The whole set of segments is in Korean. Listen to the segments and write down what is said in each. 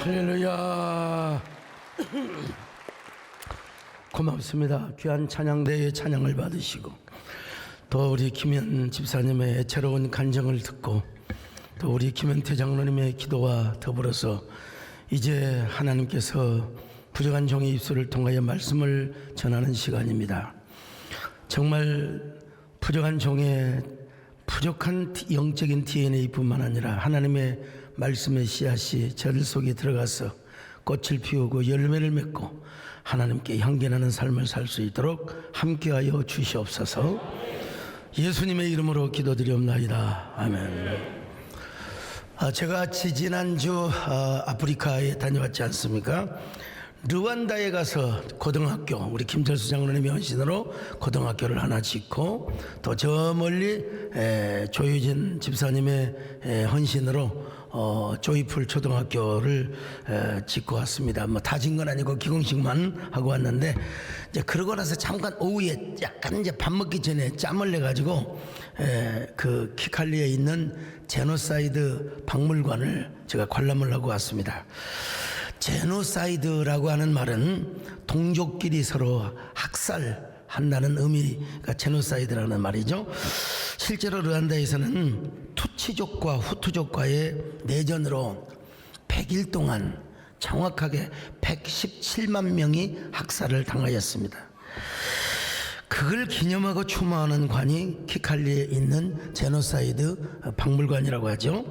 할렐루야. 고맙습니다. 귀한 찬양대의 찬양을 받으시고 또 우리 김현 집사님의 애처로운 간증을 듣고 또 우리 김현태 장로님의 기도와 더불어서 이제 하나님께서 부족한 종의 입술을 통하여 말씀을 전하는 시간입니다. 정말 부족한 종의 부족한 영적인 DNA뿐만 아니라 하나님의 말씀의 씨앗이 저들 속에 들어가서 꽃을 피우고 열매를 맺고 하나님께 향기나는 삶을 살 수 있도록 함께하여 주시옵소서. 예수님의 이름으로 기도드리옵나이다. 아멘. 제가 지난주 아프리카에 다녀왔지 않습니까? 르완다에 가서 고등학교, 우리 김철수 장로님의 헌신으로 고등학교를 하나 짓고 또 저 멀리 조유진 집사님의 헌신으로 조이풀 초등학교를 짓고 왔습니다. 뭐 다 짓 건 아니고 기공식만 하고 왔는데 이제 그러고 나서 잠깐 오후에 약간 이제 밥 먹기 전에 짬을 내 가지고 그 키칼리에 있는 제노사이드 박물관을 제가 관람을 하고 왔습니다. 제노사이드라고 하는 말은 동족끼리 서로 학살한다는 의미가 제노사이드라는 말이죠. 실제로 르완다에서는 투치족과 후투족과의 내전으로 100일 동안 정확하게 117만 명이 학살을 당하였습니다. 그걸 기념하고 추모하는 관이 키칼리에 있는 제노사이드 박물관이라고 하죠.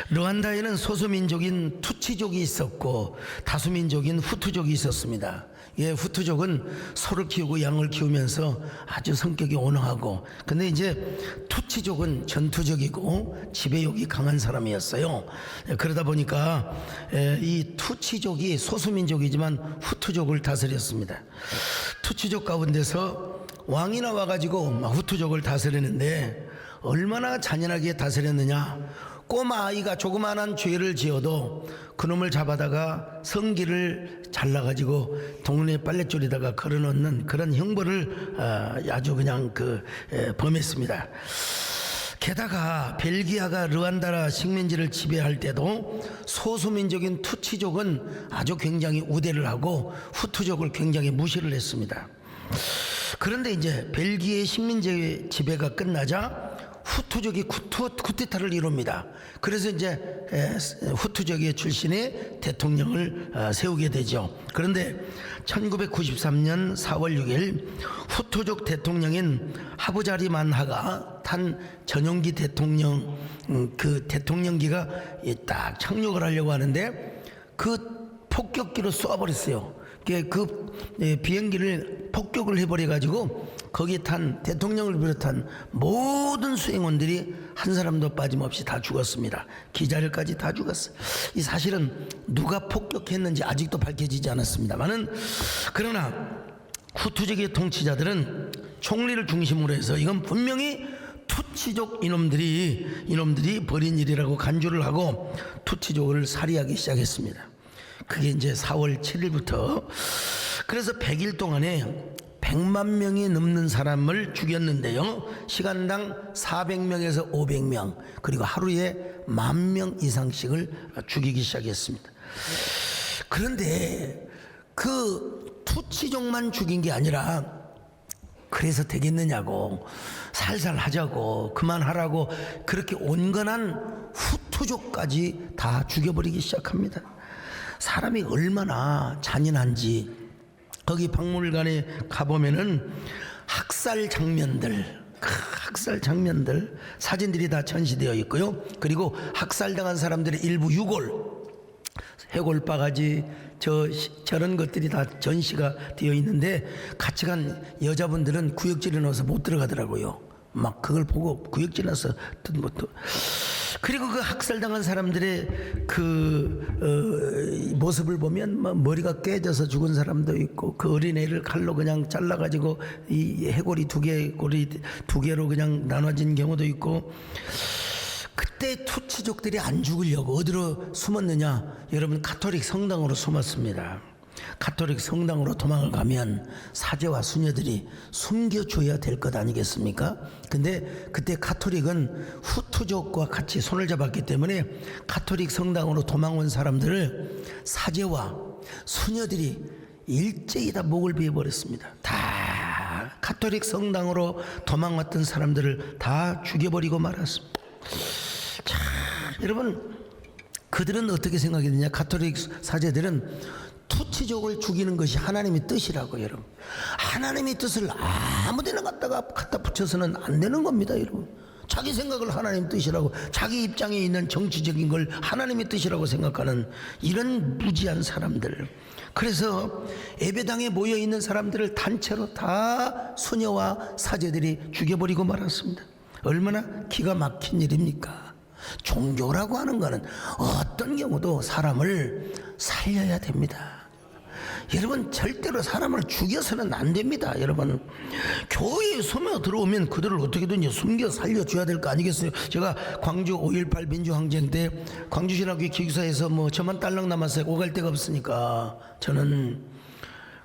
르완다에는 소수민족인 투치족이 있었고 다수민족인 후투족이 있었습니다. 후투족은 소를 키우고 양을 키우면서 아주 성격이 온화하고, 근데 이제 투치족은 전투적이고 지배욕이 강한 사람이었어요. 그러다 보니까 이 투치족이 소수민족이지만 후투족을 다스렸습니다. 투치족 가운데서 왕이 나와가지고 후투족을 다스리는데 얼마나 잔인하게 다스렸느냐. 꼬마 아이가 조그마한 죄를 지어도 그놈을 잡아다가 성기를 잘라가지고 동네 빨랫줄에다가 걸어놓는 그런 형벌을 아주 그냥 범했습니다. 게다가 벨기아가 르완다 식민지를 지배할 때도 소수민족인 투치족은 아주 굉장히 우대를 하고 후투족을 굉장히 무시를 했습니다. 그런데 이제 벨기에 식민지 지배가 끝나자 후투족이 쿠데타를 이룹니다. 그래서 이제 후투족의 출신의 대통령을 세우게 되죠. 그런데 1993년 4월 6일 후투족 대통령인 하부자리만하가 탄 전용기 대통령, 그 대통령기가 딱 착륙을 하려고 하는데 그 폭격기로 쏘아버렸어요. 그 비행기를 폭격을 해버려가지고 거기에 탄 대통령을 비롯한 모든 수행원들이 한 사람도 빠짐없이 다 죽었습니다. 기자들까지 다 죽었어요. 이 사실은 누가 폭격했는지 아직도 밝혀지지 않았습니다만은, 그러나 후투족의 통치자들은 총리를 중심으로 해서 이건 분명히 투치족 이놈들이 벌인 일이라고 간주를 하고 투치족을 살해하기 시작했습니다. 그게 이제 4월 7일부터. 그래서 100일 동안에 100만 명이 넘는 사람을 죽였는데요. 시간당 400명에서 500명, 그리고 하루에 10,000명 이상씩을 죽이기 시작했습니다. 그런데 그 투치족만 죽인 게 아니라 그래서 되겠느냐고, 살살 하자고, 그만하라고 그렇게 온건한 후투족까지 다 죽여버리기 시작합니다. 사람이 얼마나 잔인한지 거기 박물관에 가보면은 학살 장면들 사진들이 다 전시되어 있고요. 그리고 학살당한 사람들의 일부 유골, 해골바가지 저런 것들이 다 전시가 되어 있는데 같이 간 여자분들은 구역질에 넣어서 못 들어가더라고요. 막 그걸 보고 구역질 나서 그리고 그 학살당한 사람들의 모습을 보면 머리가 깨져서 죽은 사람도 있고, 그 어린애를 칼로 그냥 잘라가지고 이 해골이 고리 두 개로 그냥 나눠진 경우도 있고. 그때 투치족들이 안 죽으려고 어디로 숨었느냐? 여러분, 가톨릭 성당으로 숨었습니다. 가톨릭 성당으로 도망을 가면 사제와 수녀들이 숨겨줘야 될 것 아니겠습니까? 근데 그때 가톨릭은 후투족과 같이 손을 잡았기 때문에 가톨릭 성당으로 도망온 사람들을 사제와 수녀들이 일제히 다 목을 베어버렸습니다. 다 가톨릭 성당으로 도망왔던 사람들을 다 죽여버리고 말았습니다. 자, 여러분, 그들은 어떻게 생각했느냐? 가톨릭 사제들은 투치족을 죽이는 것이 하나님의 뜻이라고. 여러분, 하나님의 뜻을 아무데나 갖다 붙여서는 안 되는 겁니다. 여러분, 자기 생각을 하나님 뜻이라고, 자기 입장에 있는 정치적인 걸 하나님의 뜻이라고 생각하는 이런 무지한 사람들. 그래서 예배당에 모여있는 사람들을 단체로 다 수녀와 사제들이 죽여버리고 말았습니다. 얼마나 기가 막힌 일입니까? 종교라고 하는 것은 어떤 경우도 사람을 살려야 됩니다. 여러분, 절대로 사람을 죽여서는 안 됩니다. 여러분, 교회에 숨어 들어오면 그들을 어떻게든지 숨겨 살려줘야 될 거 아니겠어요? 제가 광주 5.18 민주항쟁 때 광주신학교 기숙사에서 뭐 저만 딸랑 남았어요. 오갈 데가 없으니까. 저는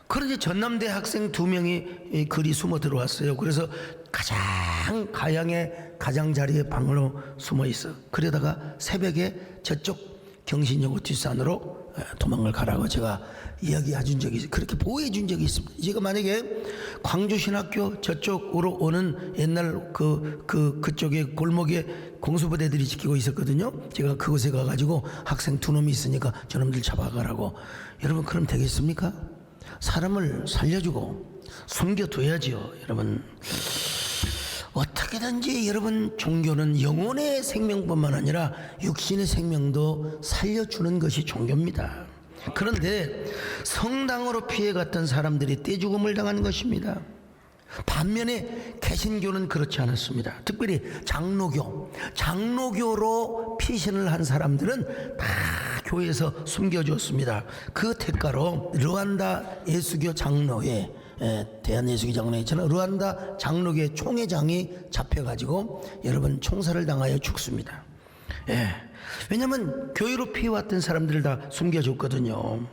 그런데 전남대 학생 2명이 그리 숨어 들어왔어요. 그래서 가장 가양의 가장자리에 방으로 숨어 있어. 그러다가 새벽에 저쪽 경신여고 뒷산으로 도망을 가라고 제가 이야기해 준 적이 있어요. 그렇게 보호해 준 적이 있습니다. 제가 만약에 광주신학교 저쪽으로 오는 옛날 그쪽에 골목에 공수부대들이 지키고 있었거든요. 제가 그곳에 가가지고 학생 2놈이 있으니까 저놈들 잡아가라고. 여러분, 그럼 되겠습니까? 사람을 살려주고 숨겨둬야지요. 여러분, 어떻게든지 여러분, 종교는 영혼의 생명뿐만 아니라 육신의 생명도 살려주는 것이 종교입니다. 그런데 성당으로 피해갔던 사람들이 떼죽음을 당한 것입니다. 반면에 개신교는 그렇지 않았습니다. 특별히 장로교로 피신을 한 사람들은 다 교회에서 숨겨줬습니다. 그 대가로 르완다 예수교 장로회, 대한예수교 장로회 있잖아요. 르완다 장로교회 총회장이 잡혀가지고 여러분 총살을 당하여 죽습니다. 왜냐하면 교회로 피해왔던 사람들을 다 숨겨줬거든요.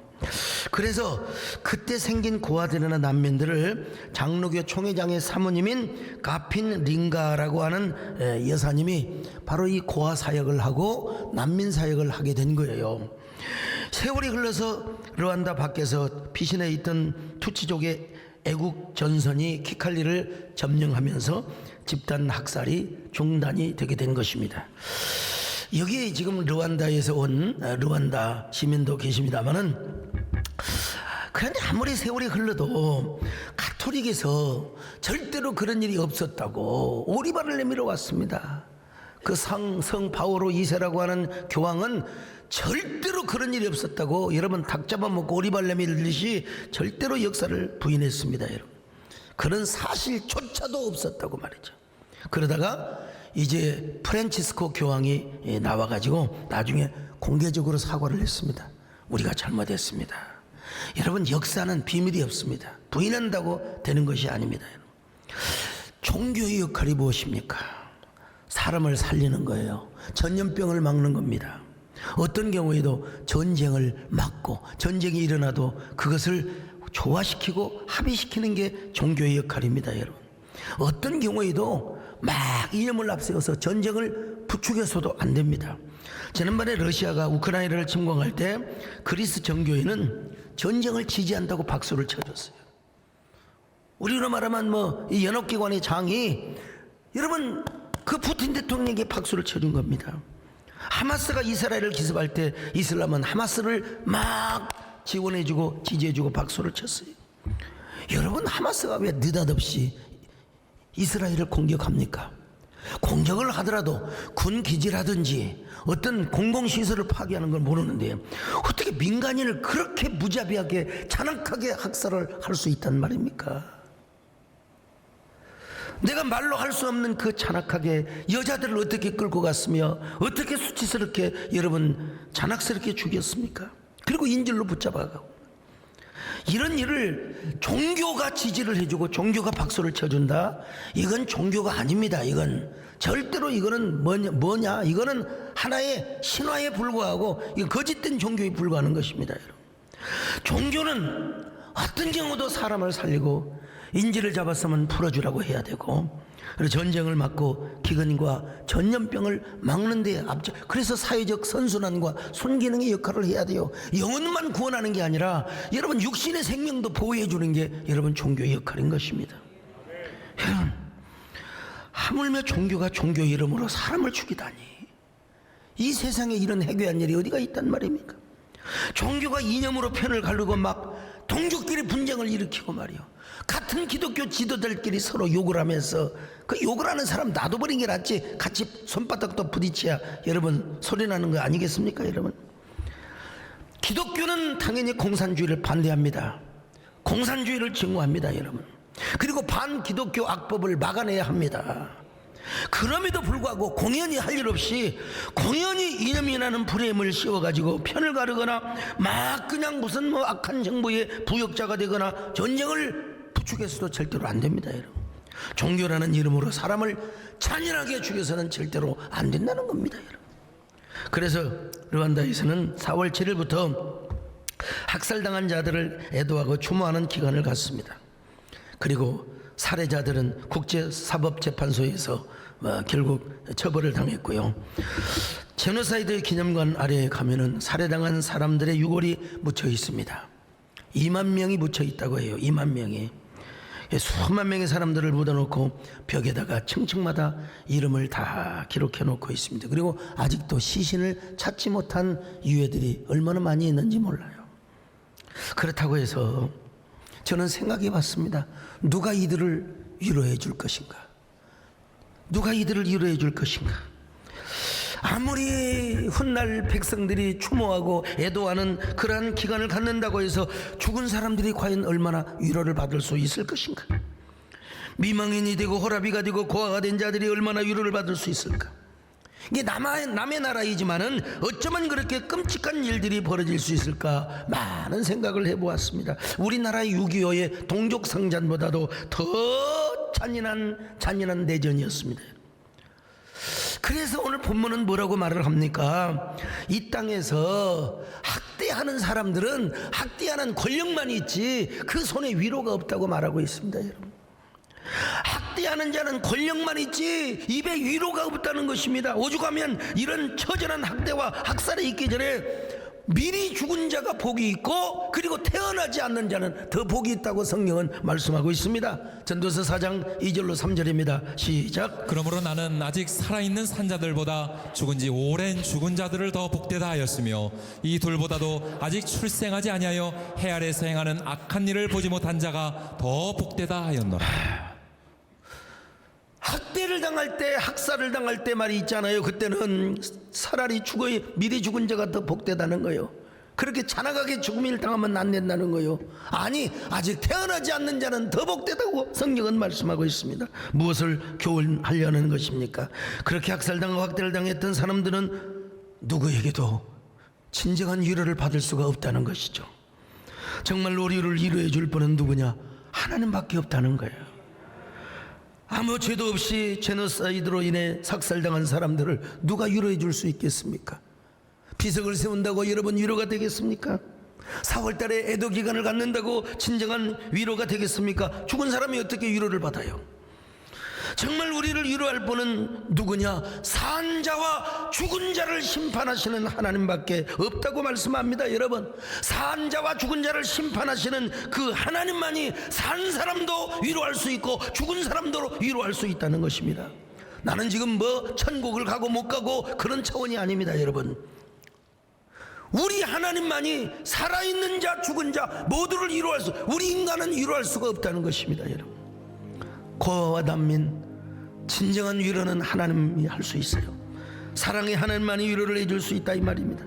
그래서 그때 생긴 고아들이나 난민들을 장로교 총회장의 사모님인 가핀 링가라고 하는 여사님이 바로 이 고아 사역을 하고 난민 사역을 하게 된 거예요. 세월이 흘러서 르완다 밖에서 피신해 있던 투치족의 애국 전선이 키칼리를 점령하면서 집단 학살이 중단이 되게 된 것입니다. 여기에 지금 르완다에서 온 르완다 시민도 계십니다만은, 그런데 아무리 세월이 흘러도 가톨릭에서 절대로 그런 일이 없었다고 오리발을 내밀어 왔습니다. 그 성 바오로 2세라고 하는 교황은 절대로 그런 일이 없었다고, 여러분, 닭 잡아먹고 오리발 내밀듯이 절대로 역사를 부인했습니다. 여러분, 그런 사실조차도 없었다고 말이죠. 그러다가 이제 프란치스코 교황이 나와가지고 나중에 공개적으로 사과를 했습니다. 우리가 잘못했습니다. 여러분, 역사는 비밀이 없습니다. 부인한다고 되는 것이 아닙니다. 종교의 역할이 무엇입니까? 사람을 살리는 거예요. 전염병을 막는 겁니다. 어떤 경우에도 전쟁을 막고, 전쟁이 일어나도 그것을 조화시키고 합의시키는 게 종교의 역할입니다. 여러분, 어떤 경우에도 막 이념을 앞세워서 전쟁을 부추겨서도 안 됩니다. 지난번에 러시아가 우크라이나를 침공할 때 그리스 정교회는 전쟁을 지지한다고 박수를 쳐줬어요. 우리로 말하면 이 연합기관의 장이, 여러분, 그 푸틴 대통령에게 박수를 쳐준 겁니다. 하마스가 이스라엘을 기습할 때 이슬람은 하마스를 막 지원해주고 지지해주고 박수를 쳤어요. 여러분, 하마스가 왜 느닷없이 이스라엘을 공격합니까? 공격을 하더라도 군 기지라든지 어떤 공공시설을 파괴하는 걸 모르는데 어떻게 민간인을 그렇게 무자비하게 잔악하게 학살을 할 수 있단 말입니까? 내가 말로 할 수 없는 그 잔악하게 여자들을 어떻게 끌고 갔으며 어떻게 수치스럽게 여러분 잔악스럽게 죽였습니까? 그리고 인질로 붙잡아가고, 이런 일을 종교가 지지를 해주고 종교가 박수를 쳐준다? 이건 종교가 아닙니다. 이건 절대로, 이거는 뭐냐? 이거는 하나의 신화에 불과하고 이건 거짓된 종교에 불과하는 것입니다. 여러분, 종교는 어떤 경우도 사람을 살리고 인지를 잡았으면 풀어주라고 해야 되고, 그리고 전쟁을 막고 기근과 전염병을 막는 데 앞서, 그래서 사회적 선순환과 순기능의 역할을 해야 돼요. 영혼만 구원하는 게 아니라 여러분 육신의 생명도 보호해 주는 게 여러분 종교의 역할인 것입니다. 여러분, 하물며 종교가 종교 이름으로 사람을 죽이다니, 이 세상에 이런 해괴한 일이 어디가 있단 말입니까? 종교가 이념으로 편을 가르고 막 동족끼리 분쟁을 일으키고 말이요, 같은 기독교 지도자들끼리 서로 욕을 하면서, 그 욕을 하는 사람 놔둬버린 게 낫지, 같이 손바닥도 부딪혀야 여러분 소리 나는 거 아니겠습니까? 여러분, 기독교는 당연히 공산주의를 반대합니다. 공산주의를 증오합니다, 여러분. 그리고 반기독교 악법을 막아내야 합니다. 그럼에도 불구하고 공연히 할 일 없이 공연히 이념이라는 프레임을 씌워가지고 편을 가르거나 막 그냥 무슨 뭐 악한 정부의 부역자가 되거나 전쟁을 부추겨서도 절대로 안 됩니다, 여러분. 종교라는 이름으로 사람을 잔인하게 죽여서는 절대로 안 된다는 겁니다, 여러분. 그래서 르완다에서는 4월 7일부터 학살당한 자들을 애도하고 추모하는 기간을 갖습니다. 그리고 살해자들은 국제사법재판소에서 결국 처벌을 당했고요. 제노사이드 기념관 아래에 가면은 살해당한 사람들의 유골이 묻혀 있습니다. 2만 명이 묻혀 있다고 해요. 2만 명이. 수만 명의 사람들을 묻어놓고 벽에다가 층층마다 이름을 다 기록해 놓고 있습니다. 그리고 아직도 시신을 찾지 못한 유해들이 얼마나 많이 있는지 몰라요. 그렇다고 해서 저는 생각해 봤습니다. 누가 이들을 위로해 줄 것인가? 누가 이들을 위로해 줄 것인가? 아무리 훗날 백성들이 추모하고 애도하는 그러한 기간을 갖는다고 해서 죽은 사람들이 과연 얼마나 위로를 받을 수 있을 것인가? 미망인이 되고 호라비가 되고 고아가 된 자들이 얼마나 위로를 받을 수 있을까? 이게 남의 나라이지만은 어쩌면 그렇게 끔찍한 일들이 벌어질 수 있을까, 많은 생각을 해보았습니다. 우리나라의 6.25의 동족상잔보다도 더 잔인한 내전이었습니다. 그래서 오늘 본문은 뭐라고 말을 합니까? 이 땅에서 학대하는 사람들은 학대하는 권력만 있지 그 손에 위로가 없다고 말하고 있습니다, 여러분. 학대하는 자는 권력만 있지 입에 위로가 없다는 것입니다. 오죽하면 이런 처절한 학대와 학살이 있기 전에 미리 죽은 자가 복이 있고, 그리고 태어나지 않는 자는 더 복이 있다고 성경은 말씀하고 있습니다. 전도서 4장 2절로 3절입니다. 시작. 그러므로 나는 아직 살아있는 산자들보다 죽은 지 오랜 죽은 자들을 더 복되다 하였으며, 이 둘보다도 아직 출생하지 아니하여 해 아래에서 행하는 악한 일을 보지 못한 자가 더 복되다 하였노라. 학대를 당할 때, 학살을 당할 때 말이 있잖아요. 그때는 차라리 미리 죽은 자가 더 복되다는 거예요. 그렇게 잔악하게 죽음을 당하면 안 된다는 거예요. 아니, 아직 태어나지 않는 자는 더 복되다고 성경은 말씀하고 있습니다. 무엇을 교훈하려는 것입니까? 그렇게 학살당하고 학대를 당했던 사람들은 누구에게도 진정한 위로를 받을 수가 없다는 것이죠. 정말로 우리를 위로해 줄 분은 누구냐? 하나님밖에 없다는 거예요. 아무 죄도 없이 제노사이드로 인해 삭살당한 사람들을 누가 위로해 줄 수 있겠습니까? 비석을 세운다고 여러분 위로가 되겠습니까? 4월달에 애도 기간을 갖는다고 진정한 위로가 되겠습니까? 죽은 사람이 어떻게 위로를 받아요? 정말 우리를 위로할 분은 누구냐? 산 자와 죽은 자를 심판하시는 하나님밖에 없다고 말씀합니다. 여러분, 산 자와 죽은 자를 심판하시는 그 하나님만이 산 사람도 위로할 수 있고 죽은 사람도 위로할 수 있다는 것입니다. 나는 지금 뭐 천국을 가고 못 가고 그런 차원이 아닙니다, 여러분. 우리 하나님만이 살아있는 자 죽은 자 모두를 위로할 수, 우리 인간은 위로할 수가 없다는 것입니다, 여러분. 고아와 난민, 진정한 위로는 하나님이 할 수 있어요. 사랑의 하나님만이 위로를 해줄 수 있다 이 말입니다.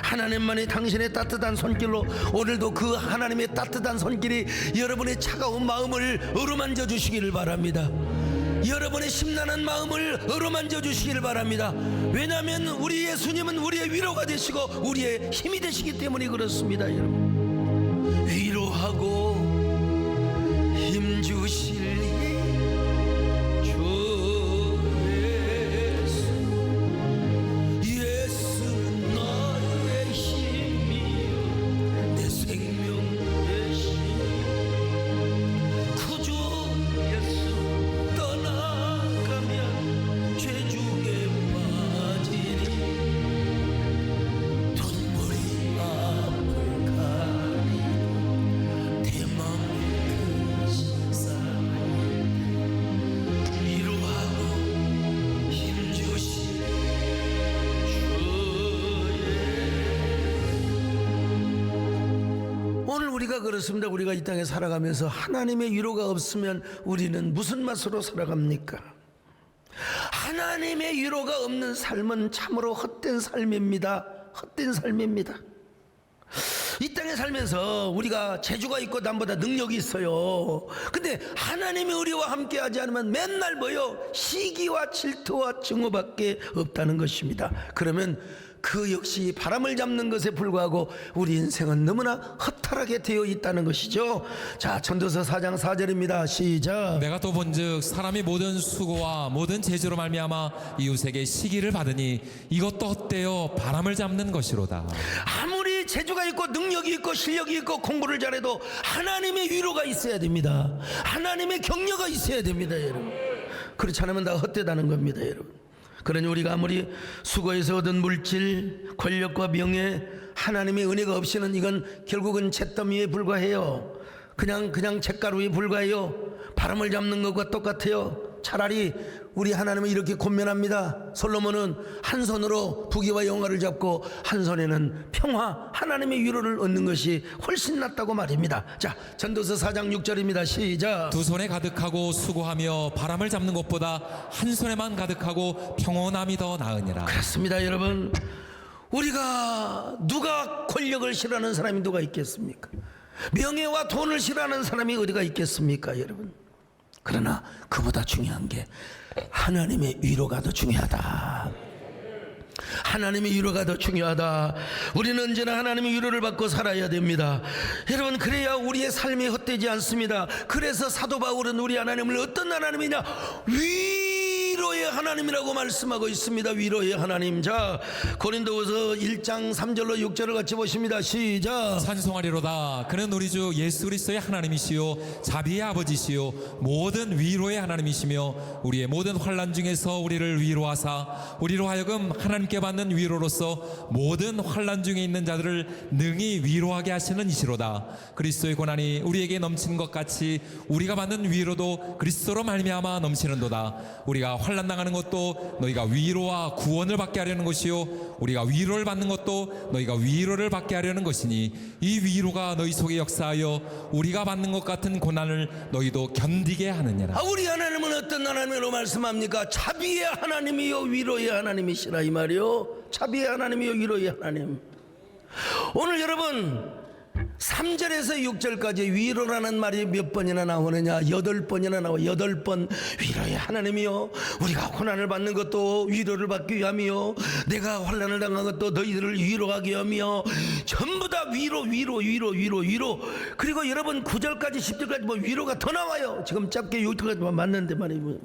하나님만이 당신의 따뜻한 손길로, 오늘도 그 하나님의 따뜻한 손길이 여러분의 차가운 마음을 어루만져 주시기를 바랍니다. 여러분의 심란한 마음을 어루만져 주시기를 바랍니다. 왜냐하면 우리 예수님은 우리의 위로가 되시고 우리의 힘이 되시기 때문에 그렇습니다. 여러분, 위로하고 힘 주실 예수는 나의 힘이여 내 우리가 그렇습니다. 우리가 이 땅에 살아가면서 하나님의 위로가 없으면 우리는 무슨 맛으로 살아갑니까? 하나님의 위로가 없는 삶은 참으로 헛된 삶입니다. 헛된 삶입니다. 이 땅에 살면서 우리가 재주가 있고 남보다 능력이 있어요. 근데 하나님의 우리와 함께하지 않으면 맨날 뭐요? 시기와 질투와 증오밖에 없다는 것입니다. 그러면 그 역시 바람을 잡는 것에 불과하고 우리 인생은 너무나 허탈하게 되어 있다는 것이죠. 자, 전도서 4장 4절입니다. 시작. 내가 또 본즉 사람이 모든 수고와 모든 재주로 말미암아 이웃에게 시기를 받으니 이것도 헛되어 바람을 잡는 것이로다. 아무리 재주가 있고 능력이 있고 실력이 있고 공부를 잘해도 하나님의 위로가 있어야 됩니다. 하나님의 격려가 있어야 됩니다, 여러분. 그렇지 않으면 다 헛되다는 겁니다, 여러분. 그러니 우리가 아무리 수고해서 얻은 물질, 권력과 명예, 하나님의 은혜가 없이는 이건 결국은 잿더미에 불과해요. 그냥 잿가루에 불과해요. 바람을 잡는 것과 똑같아요. 차라리 우리 하나님은 이렇게 권면합니다. 솔로몬은 한 손으로 부귀와 영화를 잡고 한 손에는 평화, 하나님의 위로를 얻는 것이 훨씬 낫다고 말입니다. 자, 전도서 4장 6절입니다. 시작. 두 손에 가득하고 수고하며 바람을 잡는 것보다 한 손에만 가득하고 평온함이 더 나으니라. 그렇습니다, 여러분. 우리가 누가 권력을 싫어하는 사람이 누가 있겠습니까? 명예와 돈을 싫어하는 사람이 어디가 있겠습니까, 여러분? 그러나 그보다 중요한 게 하나님의 위로가 더 중요하다. 하나님의 위로가 더 중요하다. 우리는 언제나 하나님의 위로를 받고 살아야 됩니다. 여러분, 그래야 우리의 삶이 헛되지 않습니다. 그래서 사도 바울은 우리 하나님을 어떤 하나님이냐? 위로의 하나님이라고 말씀하고 있습니다. 위로의 하나님. 자, 고린도후서 1장 3절로 6절을 같이 보십니다. 시작. 찬송하리로다. 그는 우리 주 예수 그리스도의 하나님이시요 자비의 아버지시요 모든 위로의 하나님이시며 우리의 모든 환난 중에서 우리를 위로하사 우리로 하여금 하나님께 받는 위로로서 모든 환난 중에 있는 자들을 능히 위로하게 하시는 이시로다. 그리스도의 고난이 우리에게 넘치는 것 같이 우리가 받는 위로도 그리스도로 말미암아 넘치는도다. 우리가 환난 당하는 것도 너희가 위로와 구원을 받게 하려는 것이요 우리가 위로를 받는 것도 너희가 위로를 받게 하려는 것이니 이 위로가 너희 속에 역사하여 우리가 받는 것 같은 고난을 너희도 견디게 하느니라. 우리 하나님은 어떤 하나님으로 말씀합니까? 자비의 하나님이요 위로의 하나님이시라 이 말이요. 자비의 하나님이요 위로의 하나님. 오늘 여러분 3절에서 6절까지 위로라는 말이 몇 번이나 나오느냐? 8번이나 나와. 8번. 위로의 하나님이요 우리가 고난을 받는 것도 위로를 받기 위함이요 내가 환난을 당한 것도 너희들을 위로하기 위함이요 전부 다 위로. 그리고 여러분 9절까지 10절까지 뭐 위로가 더 나와요. 지금 짧게 6절까지만 맞는데 말이에요.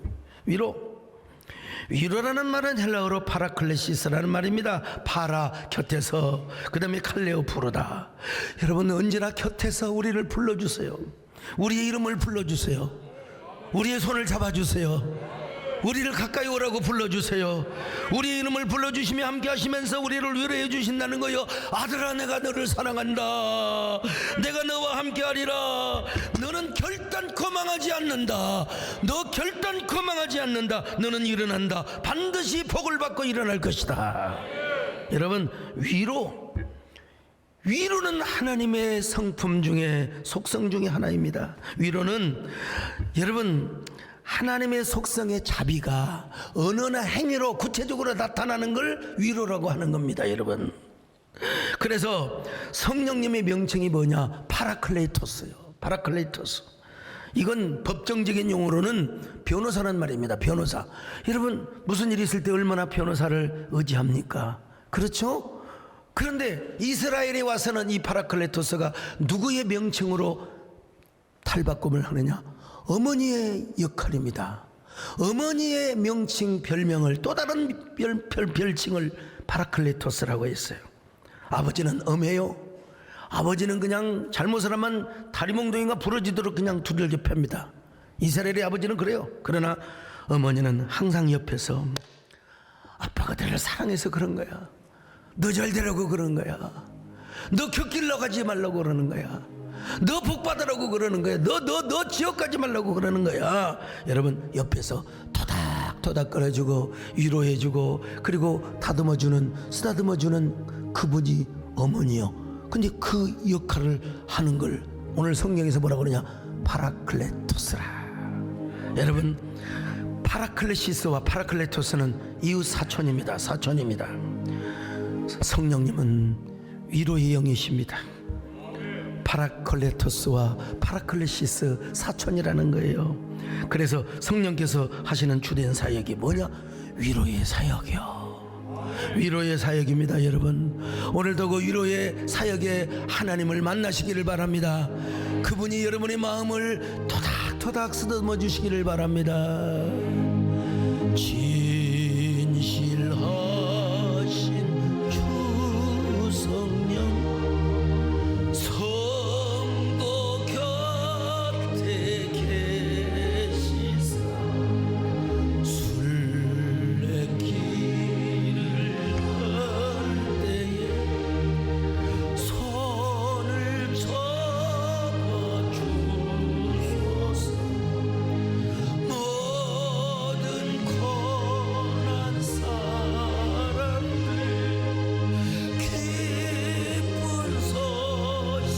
위로라는 말은 헬라어로 파라클레시스라는 말입니다. 파라 곁에서, 그 다음에 칼레오 부르다. 여러분 언제나 곁에서 우리를 불러주세요. 우리의 이름을 불러주세요. 우리의 손을 잡아주세요. 우리를 가까이 오라고 불러주세요. 우리의 이름을 불러주시며 함께 하시면서 우리를 위로해 주신다는 거요. 아들아 내가 너를 사랑한다. 내가 너와 함께 하리라. 너는 결단코 망하지 않는다. 너 결단코 망하지 않는다. 너는 일어난다. 반드시 복을 받고 일어날 것이다. 여러분 위로는 하나님의 성품 중에 속성 중에 하나입니다. 위로는 여러분 하나님의 속성의 자비가 언어나 행위로 구체적으로 나타나는 걸 위로라고 하는 겁니다, 여러분. 그래서 성령님의 명칭이 뭐냐? 파라클레이토스요. 파라클레이토스. 이건 법정적인 용어로는 변호사란 말입니다. 변호사. 여러분 무슨 일이 있을 때 얼마나 변호사를 의지합니까? 그렇죠? 그런데 이스라엘에 와서는 이 파라클레토스가 누구의 명칭으로 탈바꿈을 하느냐? 어머니의 역할입니다. 어머니의 명칭 별명을 또 다른 별칭을 파라클레토스라고 했어요. 아버지는 엄해요. 아버지는 그냥 잘못을 하면 다리몽둥이가 부러지도록 그냥 두들겨 팹니다. 이스라엘의 아버지는 그래요. 그러나 어머니는 항상 옆에서 아빠가 너를 사랑해서 그런 거야. 너 잘 되라고 그런 거야. 너 곁길로 가지 말라고 그러는 거야. 너 복 받으라고 그러는 거야. 너 지옥 가지 말라고 그러는 거야. 여러분 옆에서 토닥토닥 끌어주고 위로해주고 그리고 쓰다듬어주는 그분이 어머니요. 근데 그 역할을 하는 걸 오늘 성경에서 뭐라고 그러냐? 파라클레토스라. 여러분, 파라클레시스와 파라클레토스는 이웃 사촌입니다. 사촌입니다. 성령님은 위로의 영이십니다. 파라클레토스와 파라클레시스 사촌이라는 거예요. 그래서 성령께서 하시는 주된 사역이 뭐냐? 위로의 사역이요. 위로의 사역입니다. 여러분, 오늘도 그 위로의 사역에 하나님을 만나시기를 바랍니다. 그분이 여러분의 마음을 토닥토닥 쓰다듬어 주시기를 바랍니다. 진실하신 주 성령, 성도 곁에 계시사 술래길을 걸 때에 손을 잡아주소서. 모든 고난 사람들 기쁜 소식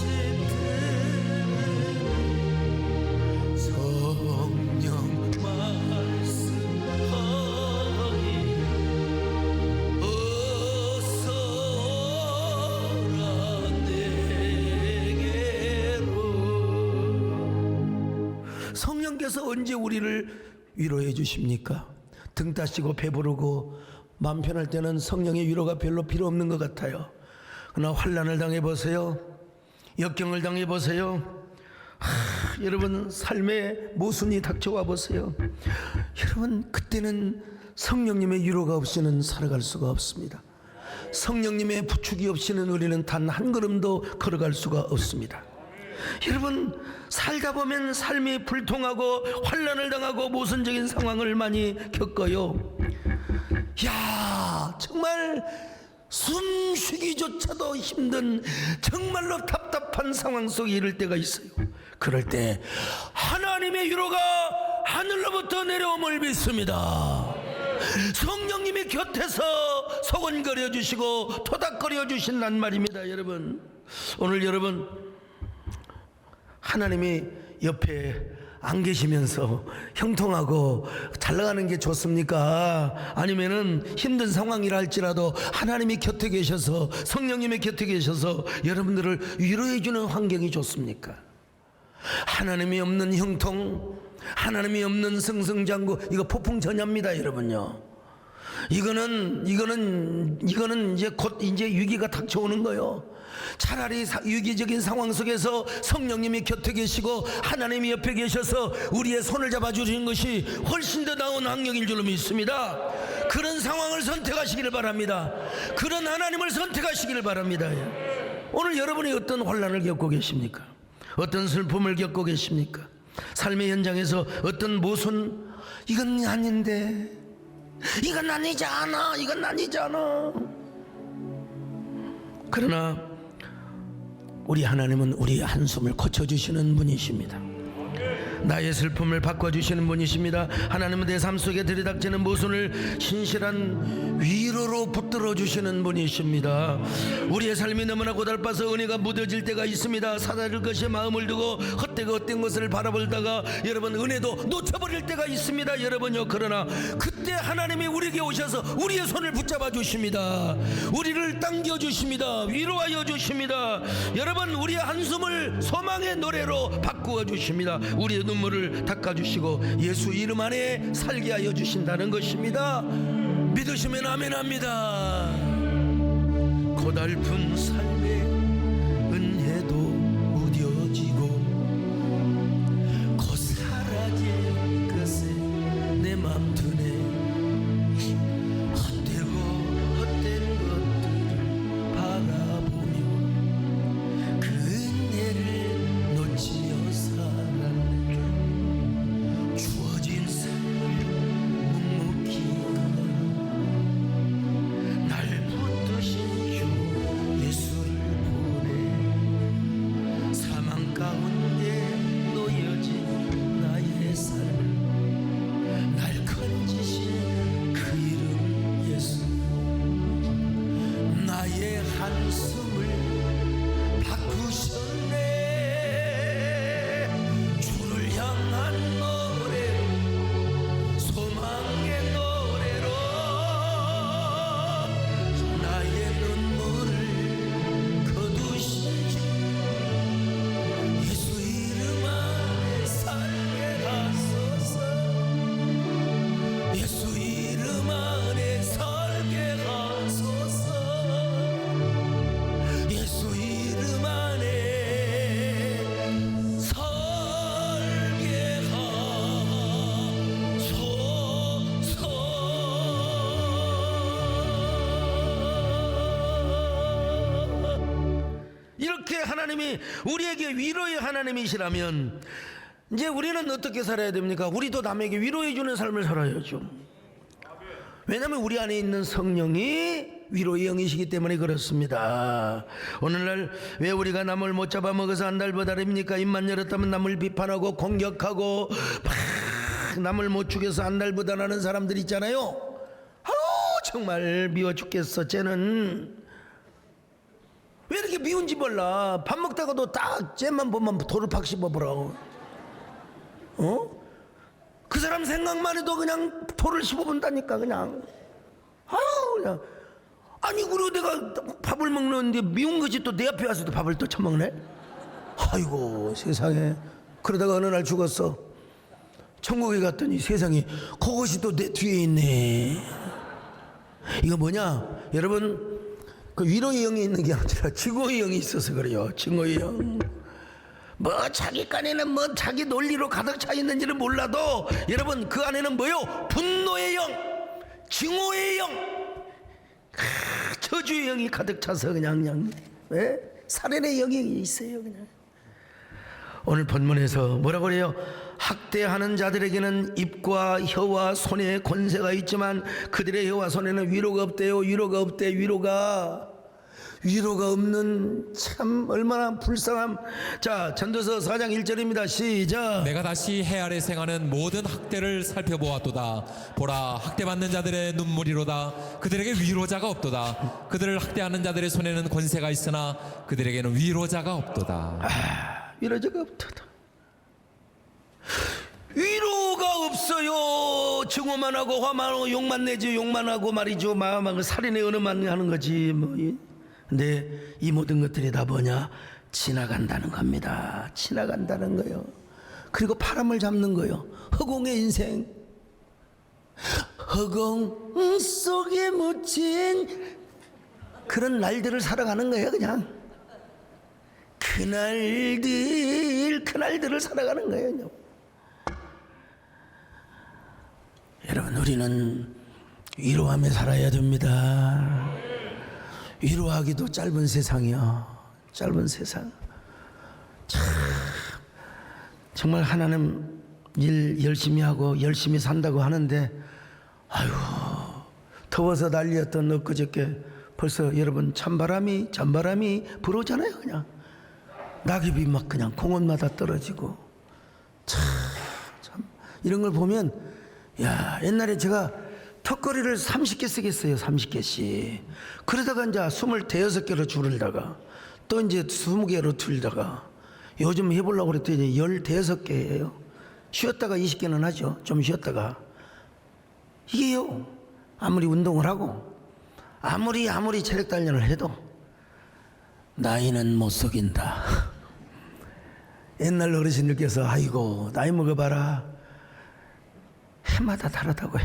들으니 성령 말씀하니 어서 오라 내게로. 성령께서 언제 우리를 위로해 주십니까? 등 따시고 배부르고 마음 편할 때는 성령의 위로가 별로 필요 없는 것 같아요. 그러나 환난을 당해보세요. 역경을 당해보세요. 여러분, 삶의 모순이 닥쳐와 보세요. 여러분, 그때는 성령님의 위로가 없이는 살아갈 수가 없습니다. 성령님의 부축이 없이는 우리는 단 한 걸음도 걸어갈 수가 없습니다. 여러분, 살다 보면 삶이 불통하고 환난을 당하고 모순적인 상황을 많이 겪어요. 야, 정말 숨쉬기조차도 힘든 정말로 답답한 상황 속에 이를 때가 있어요. 그럴 때 하나님의 위로가 하늘로부터 내려옴을 믿습니다. 성령님이 곁에서 소곤거려 주시고 토닥거려 주신단 말입니다. 여러분, 오늘 여러분, 하나님이 옆에 안 계시면서 형통하고 잘 나가는 게 좋습니까? 아니면은 힘든 상황이라 할지라도 하나님이 곁에 계셔서, 성령님의 곁에 계셔서 여러분들을 위로해 주는 환경이 좋습니까? 하나님이 없는 형통, 하나님이 없는 승승장구, 이거 폭풍전야입니다. 여러분요, 이거는 이제 곧 이제 위기가 닥쳐오는 거예요. 차라리 위기적인 상황 속에서 성령님이 곁에 계시고 하나님이 옆에 계셔서 우리의 손을 잡아주시는 것이 훨씬 더 나은 환경일 줄로 믿습니다. 그런 상황을 선택하시기를 바랍니다. 그런 하나님을 선택하시기를 바랍니다. 오늘 여러분이 어떤 혼란을 겪고 계십니까? 어떤 슬픔을 겪고 계십니까? 삶의 현장에서 어떤 모순, 이건 아닌데, 이건 아니지 않아, 이건 아니지 않아. 그러나 우리 하나님은 우리 한숨을 고쳐주시는 분이십니다. 나의 슬픔을 바꿔주시는 분이십니다. 하나님은 내 삶 속에 들이닥치는 모순을 신실한 위로로 붙들어 주시는 분이십니다. 우리의 삶이 너무나 고달파서 은혜가 무뎌질 때가 있습니다. 사다릴 것에 마음을 두고 헛된 것을 바라보다가 여러분, 은혜도 놓쳐버릴 때가 있습니다. 여러분요, 그러나 그때 하나님이 우리에게 오셔서 우리의 손을 붙잡아 주십니다. 우리를 당겨 주십니다. 위로하여 주십니다. 여러분, 우리의 한숨을 소망의 노래로 바꾸어 주십니다. 우리의 눈물을 닦아주시고 예수 이름 안에 살게 하여 주신다는 것입니다. 믿으시면 아멘합니다. 고달픈 삶의 은혜도 무뎌지고 곧 사라질 것에 내 맘 두네. 헛된 것들을 바라보며 그 은혜를 놓치며 살았네. 주어진 삶을 묵묵히 걸어 날 붙드신 주 예수를 보내. 사망 가운데 놓여진 나의 삶을 날 건지신 그 이름 예수. 나의 한숨을 바꾸셨네. 이렇게 하나님이 우리에게 위로의 하나님이시라면 이제 우리는 어떻게 살아야 됩니까? 우리도 남에게 위로해 주는 삶을 살아야죠. 왜냐하면 우리 안에 있는 성령이 위로의 영이시기 때문에 그렇습니다. 오늘날 왜 우리가 남을 못 잡아먹어서 안달보다립니까? 입만 열었다면 남을 비판하고 공격하고 막 남을 못 죽여서 안달보다라는 사람들 있잖아요. 정말 미워 죽겠어. 쟤는 왜 이렇게 미운지 몰라. 밥 먹다가도 딱 쟤만 보면 돌을 팍 씹어보라고. 그 사람 생각만 해도 그냥 돌을 씹어본다니까. 그냥 그냥. 아니 그리고 내가 밥을 먹는데 미운 것이 또 내 앞에 와서 또 밥을 또 처먹네. 아이고 세상에. 그러다가 어느 날 죽었어. 천국에 갔더니 세상에 그것이 또 내 뒤에 있네. 이거 뭐냐 여러분, 그 위로의 영이 있는 게 아니라 증오의 영이 있어서 그래요. 증오의 영. 뭐 자기 간에는 뭐 자기 논리로 가득 차 있는지는 몰라도 여러분 그 안에는 뭐요? 분노의 영, 증오의 영, 저주의 영이 가득 차서 그냥 왜? 살인의 영이 있어요. 그냥 오늘 본문에서 뭐라고 그래요? 학대하는 자들에게는 입과 혀와 손에 권세가 있지만 그들의 혀와 손에는 위로가 없대요. 위로가 없대. 위로가 없는 참 얼마나 불쌍함. 자, 전도서 4장 1절입니다. 시작. 내가 다시 해 아래 생하는 모든 학대를 살펴보았도다. 보라, 학대받는 자들의 눈물이로다. 그들에게 위로자가 없도다. 그들을 학대하는 자들의 손에는 권세가 있으나 그들에게는 위로자가 없도다. 위로자가 없도다. 위로가 없어요. 증오만 하고 화만 하고 욕만 내지. 욕만 하고 말이죠. 마음하고 살인의 언어만 하는 거지 뭐. 근데 이 모든 것들이 다 뭐냐? 지나간다는 겁니다. 지나간다는 거요. 그리고 바람을 잡는 거요. 허공의 인생, 허공 속에 묻힌 그런 날들을 살아가는 거예요. 그냥 그날들을 살아가는 거예요. 여러분, 우리는 위로하며 살아야 됩니다. 위로하기도 짧은 세상이요. 짧은 세상. 참 정말 하나님 일 열심히 하고 열심히 산다고 하는데 아유 더워서 난리였던 엊그저께 벌써 여러분 찬바람이 불어오잖아요. 그냥 낙엽이 막 그냥 공원마다 떨어지고 참 이런 걸 보면 야, 옛날에 제가 턱걸이를 30개 쓰겠어요. 30개씩. 그러다가 이제 25개로 줄을다가 또 이제 20개로 줄다가 요즘 해보려고 그랬더니 15개예요. 쉬었다가 20개는 하죠. 좀 쉬었다가. 이게요, 아무리 운동을 하고 아무리 체력 단련을 해도 나이는 못 속인다. 옛날 어르신들께서 아이고 나이 먹어봐라. 해마다 다르다고.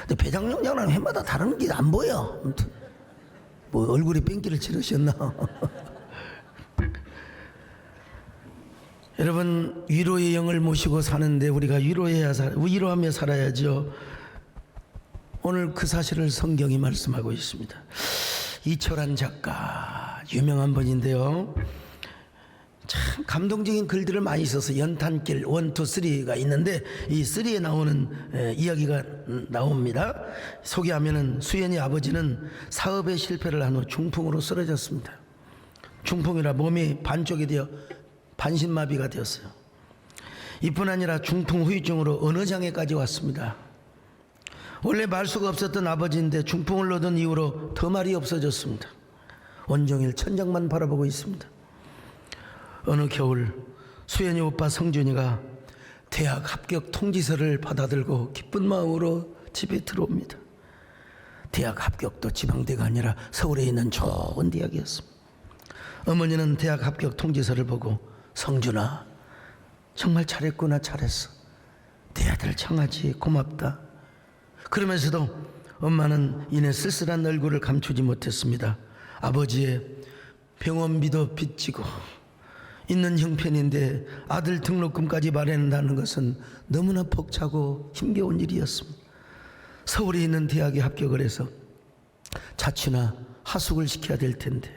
근데 배장용장은 해마다 다른 게 안 보여. 아무튼 뭐 얼굴에 뺑기를 치르셨나. 여러분, 위로의 영을 모시고 사는데 우리가 위로하며 살아야죠. 오늘 그 사실을 성경이 말씀하고 있습니다. 이철환 작가, 유명한 분인데요. 참 감동적인 글들을 많이 써서 연탄길 1, 2, 3가 있는데 이 3에 나오는 이야기가 나옵니다. 소개하면은 수연이 아버지는 사업에 실패를 한 후 중풍으로 쓰러졌습니다. 중풍이라 몸이 반쪽이 되어 반신마비가 되었어요. 이뿐 아니라 중풍 후유증으로 언어장애까지 왔습니다. 원래 말수가 없었던 아버지인데 중풍을 얻은 이후로 더 말이 없어졌습니다. 온종일 천장만 바라보고 있습니다. 어느 겨울 수연이 오빠 성준이가 대학 합격 통지서를 받아들고 기쁜 마음으로 집에 들어옵니다. 대학 합격도 지방대가 아니라 서울에 있는 좋은 대학이었습니다. 어머니는 대학 합격 통지서를 보고 성준아 정말 잘했구나, 잘했어. 내 아들 청하지, 고맙다. 그러면서도 엄마는 이내 쓸쓸한 얼굴을 감추지 못했습니다. 아버지의 병원비도 빚지고 있는 형편인데 아들 등록금까지 마련한다는 것은 너무나 벅차고 힘겨운 일이었습니다. 서울에 있는 대학에 합격을 해서 자취나 하숙을 시켜야 될 텐데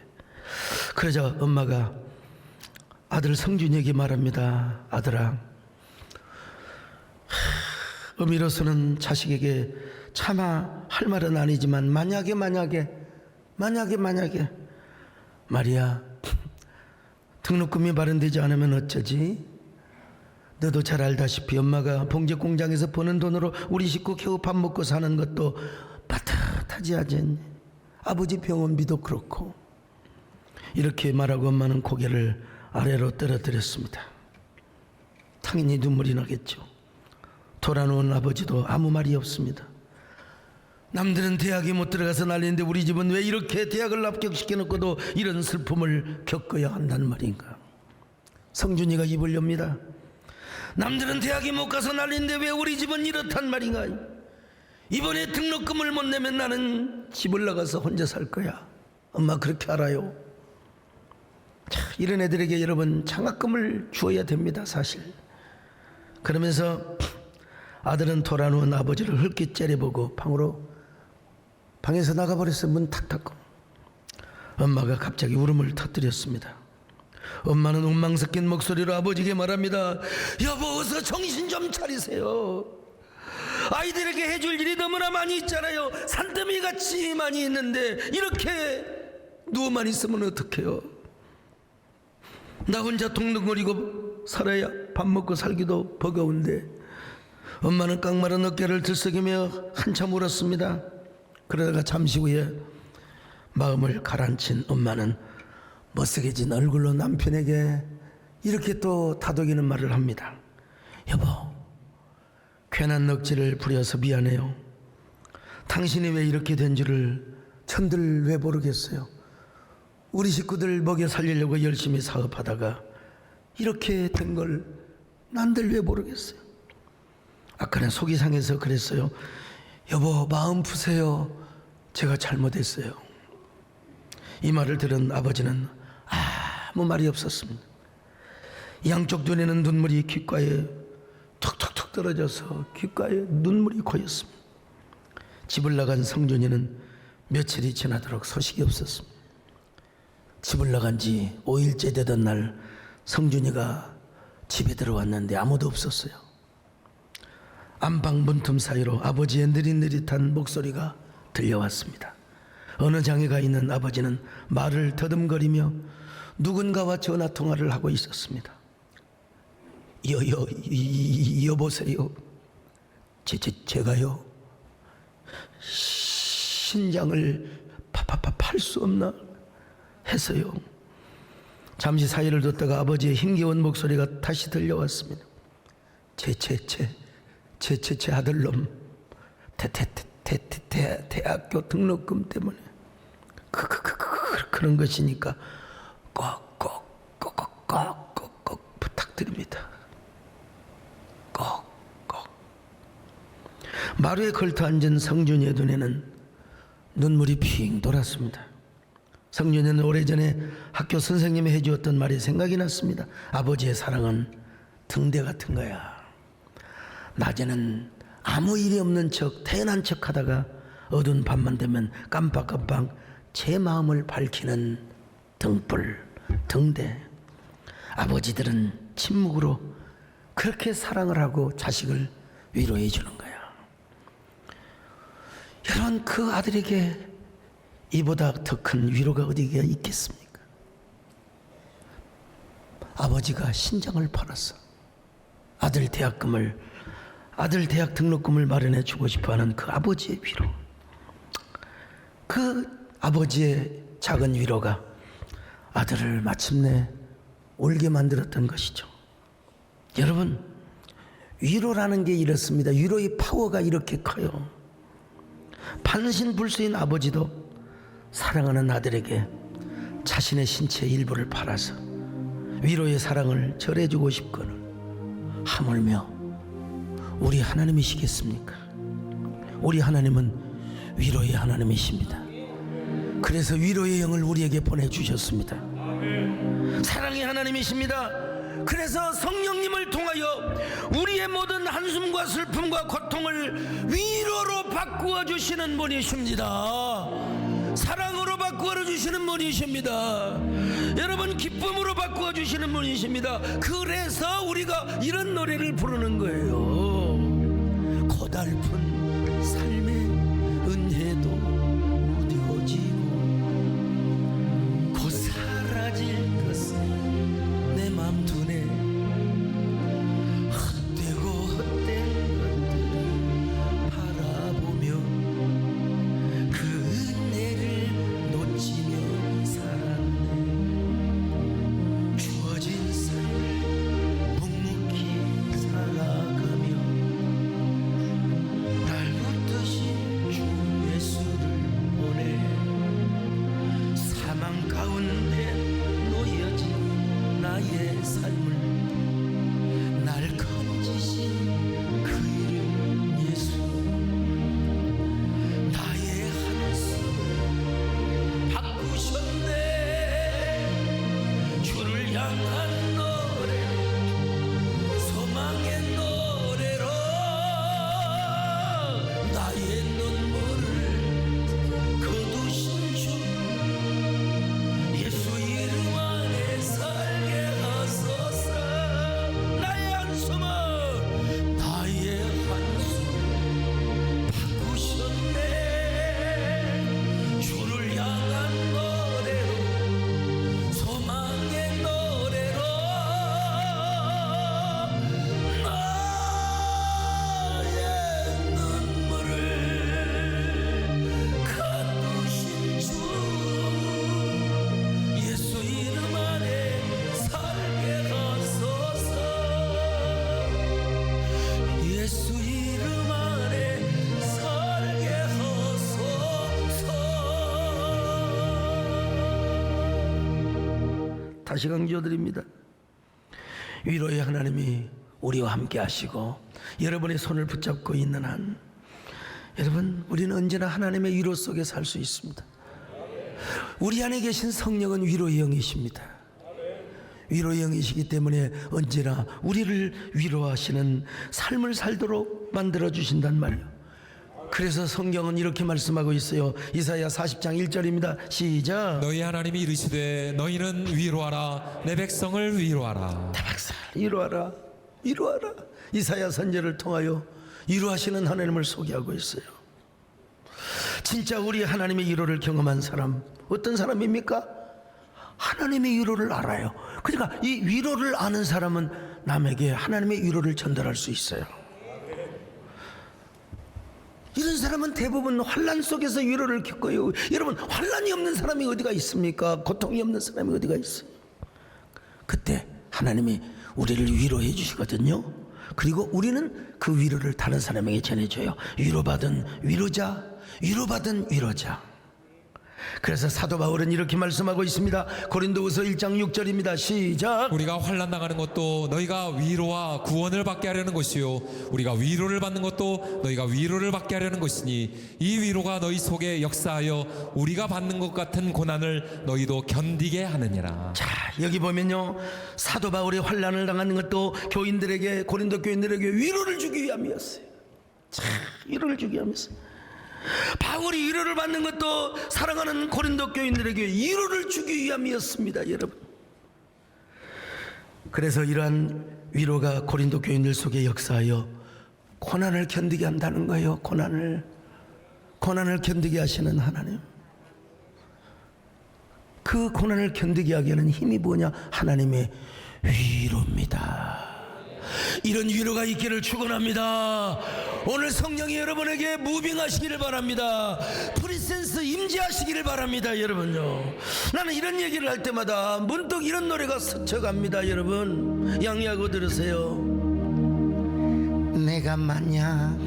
그러자 엄마가 아들 성준이에게 말합니다. 아들아, 어미로서는 자식에게 차마 할 말은 아니지만 만약에 말이야, 등록금이 마련되지 않으면 어쩌지? 너도 잘 알다시피 엄마가 봉제 공장에서 버는 돈으로 우리 식구 겨우 밥 먹고 사는 것도 빠듯하지 않니? 아버지 병원비도 그렇고. 이렇게 말하고 엄마는 고개를 아래로 떨어뜨렸습니다. 당연히 눈물이 나겠죠. 돌아놓은 아버지도 아무 말이 없습니다. 남들은 대학에 못 들어가서 난리인데 우리 집은 왜 이렇게 대학을 합격시켜놓고도 이런 슬픔을 겪어야 한단 말인가. 성준이가 입을 엽니다. 남들은 대학에 못 가서 난리인데 왜 우리 집은 이렇단 말인가. 이번에 등록금을 못 내면 나는 집을 나가서 혼자 살 거야. 엄마 그렇게 알아요. 자, 이런 애들에게 여러분 장학금을 주어야 됩니다. 사실. 그러면서 아들은 돌아누운 아버지를 흘끗 째려보고 방에서 나가버렸어요. 문 탁 닫고. 엄마가 갑자기 울음을 터뜨렸습니다. 엄마는 운망 섞인 목소리로 아버지에게 말합니다. 여보, 어서 정신 좀 차리세요. 아이들에게 해줄 일이 너무나 많이 있잖아요. 산더미같이 많이 있는데 이렇게 누워만 있으면 어떡해요. 나 혼자 동동거리고 살아야 밥 먹고 살기도 버거운데. 엄마는 깡마른 어깨를 들썩이며 한참 울었습니다. 그러다가 잠시 후에 마음을 가라앉힌 엄마는 멋쓰게진 얼굴로 남편에게 이렇게 또 다독이는 말을 합니다. 여보, 괜한 넋질을 부려서 미안해요. 당신이 왜 이렇게 된 줄을 전들 왜 모르겠어요. 우리 식구들 먹여 살리려고 열심히 사업하다가 이렇게 된 걸 난들 왜 모르겠어요. 아까는 속이 상해서 그랬어요. 여보, 마음 푸세요. 제가 잘못했어요. 이 말을 들은 아버지는 아무 말이 없었습니다. 양쪽 눈에는 눈물이 귓가에 툭툭툭 떨어져서 귓가에 눈물이 고였습니다. 집을 나간 성준이는 며칠이 지나도록 소식이 없었습니다. 집을 나간 지 5일째 되던 날 성준이가 집에 들어왔는데 아무도 없었어요. 안방 문틈 사이로 아버지의 느릿느릿한 목소리가 들려왔습니다. 어느 장에 있는 아버지는 말을 더듬거리며 누군가와 전화통화를 하고 있었습니다. 여보세요. 제가요. 신장을 팔 수 없나 해서요. 잠시 사이를 뒀다가 아버지의 힘겨운 목소리가 다시 들려왔습니다. 제 아들놈 대학교 등록금 때문에 그런 것이니까 꼭 부탁드립니다. 꼭. 마루에 걸터 앉은 성준이의 눈에는 눈물이 핑 돌았습니다. 성준이는 오래전에 학교 선생님이 해주었던 말이 생각이 났습니다. 아버지의 사랑은 등대 같은 거야. 낮에는 아무 일이 없는 척 태연한 척 하다가 어두운 밤만 되면 깜빡깜빡 제 마음을 밝히는 등불, 등대. 아버지들은 침묵으로 그렇게 사랑을 하고 자식을 위로해 주는 거야. 여러분, 그 아들에게 이보다 더 큰 위로가 어디가 있겠습니까? 아버지가 신장을 팔아서 아들 대학 등록금을 마련해 주고 싶어하는 그 아버지의 위로, 그 아버지의 작은 위로가 아들을 마침내 울게 만들었던 것이죠. 여러분, 위로라는 게 이렇습니다. 위로의 파워가 이렇게 커요. 반신불수인 아버지도 사랑하는 아들에게 자신의 신체의 일부를 팔아서 위로의 사랑을 절해주고 싶거늘 하물며 우리 하나님이시겠습니까? 우리 하나님은 위로의 하나님이십니다. 그래서 위로의 영을 우리에게 보내주셨습니다. 사랑의 하나님이십니다. 그래서 성령님을 통하여 우리의 모든 한숨과 슬픔과 고통을 위로로 바꾸어 주시는 분이십니다. 사랑으로 바꾸어 주시는 주시는 분이십니다. 여러분, 기쁨으로 바꾸어 주시는 분이십니다. 그래서 우리가 이런 노래를 부르는 거예요. 고달픈 삶의 은혜도 무뎌지고 곧 사라질 것은 내 맘 두네. 헛되고 헛된 것들을 바라보며 그 은혜를 놓치며 살았네. 주어진 삶을 묵묵히 살아가며 날 붙드신 주 예수를 보내. 사망 가운데 놓여진 나의 삶을 날 건지신 그 이름 예수. 나의 한숨을 바꾸셨네. 주를 향한 노래, 소망의 노래로 나의 눈물을 거두신 주 예수 이름 안에 살게 하소서. 나의 한숨을 바꾸셨네. 주를 향한 노래로, 소망의 노래로 나의 눈물을 가두신 주 예수 이름 안에 살게 하소서. 예수 이름 안에 살게 하소서. 다시 강조드립니다. 위로의 하나님이 우리와 함께 하시고 여러분의 손을 붙잡고 있는 한, 여러분, 우리는 언제나 하나님의 위로 속에 살 수 있습니다. 우리 안에 계신 성령은 위로의 영이십니다. 위로의 영이시기 때문에 언제나 우리를 위로하시는 삶을 살도록 만들어 주신단 말이에요. 그래서 성경은 이렇게 말씀하고 있어요. 이사야 40장 1절입니다. 시작. 너희 하나님이 이르시되 너희는 위로하라 내 백성을 위로하라. 대박사, 위로하라, 위로하라. 이사야 선지자를 통하여 위로하시는 하나님을 소개하고 있어요. 진짜 우리 하나님의 위로를 경험한 사람, 어떤 사람입니까? 하나님의 위로를 알아요. 그러니까 이 위로를 아는 사람은 남에게 하나님의 위로를 전달할 수 있어요. 이런 사람은 대부분 환난 속에서 위로를 겪어요. 여러분, 환난이 없는 사람이 어디가 있습니까? 고통이 없는 사람이 어디가 있어요? 그때 하나님이 우리를 위로해 주시거든요. 그리고 우리는 그 위로를 다른 사람에게 전해줘요. 위로받은 위로자, 위로받은 위로자. 그래서 사도 바울은 이렇게 말씀하고 있습니다. 고린도후서 1장 6절입니다. 시작. 우리가 환난 당하는 것도 너희가 위로와 구원을 받게 하려는 것이요 우리가 위로를 받는 것도 너희가 위로를 받게 하려는 것이니 이 위로가 너희 속에 역사하여 우리가 받는 것 같은 고난을 너희도 견디게 하느니라. 자, 여기 보면요, 사도 바울이 환난을 당하는 것도 교인들에게, 고린도 교인들에게 위로를 주기 위함이었어요. 자, 위로를 주기 위함이었어요. 바울이 위로를 받는 것도 사랑하는 고린도 교인들에게 위로를 주기 위함이었습니다, 여러분. 그래서 이러한 위로가 고린도 교인들 속에 역사하여 고난을 견디게 한다는 거예요. 고난을 견디게 하시는 하나님. 그 고난을 견디게 하게 하는 힘이 뭐냐? 하나님의 위로입니다. 이런 위로가 있기를 축원합니다. 오늘 성령이 여러분에게 무빙하시기를 바랍니다. 프리센스 임재하시기를 바랍니다. 여러분요, 나는 이런 얘기를 할 때마다 문득 이런 노래가 스쳐갑니다. 여러분, 양해하고 들으세요. 내가 만약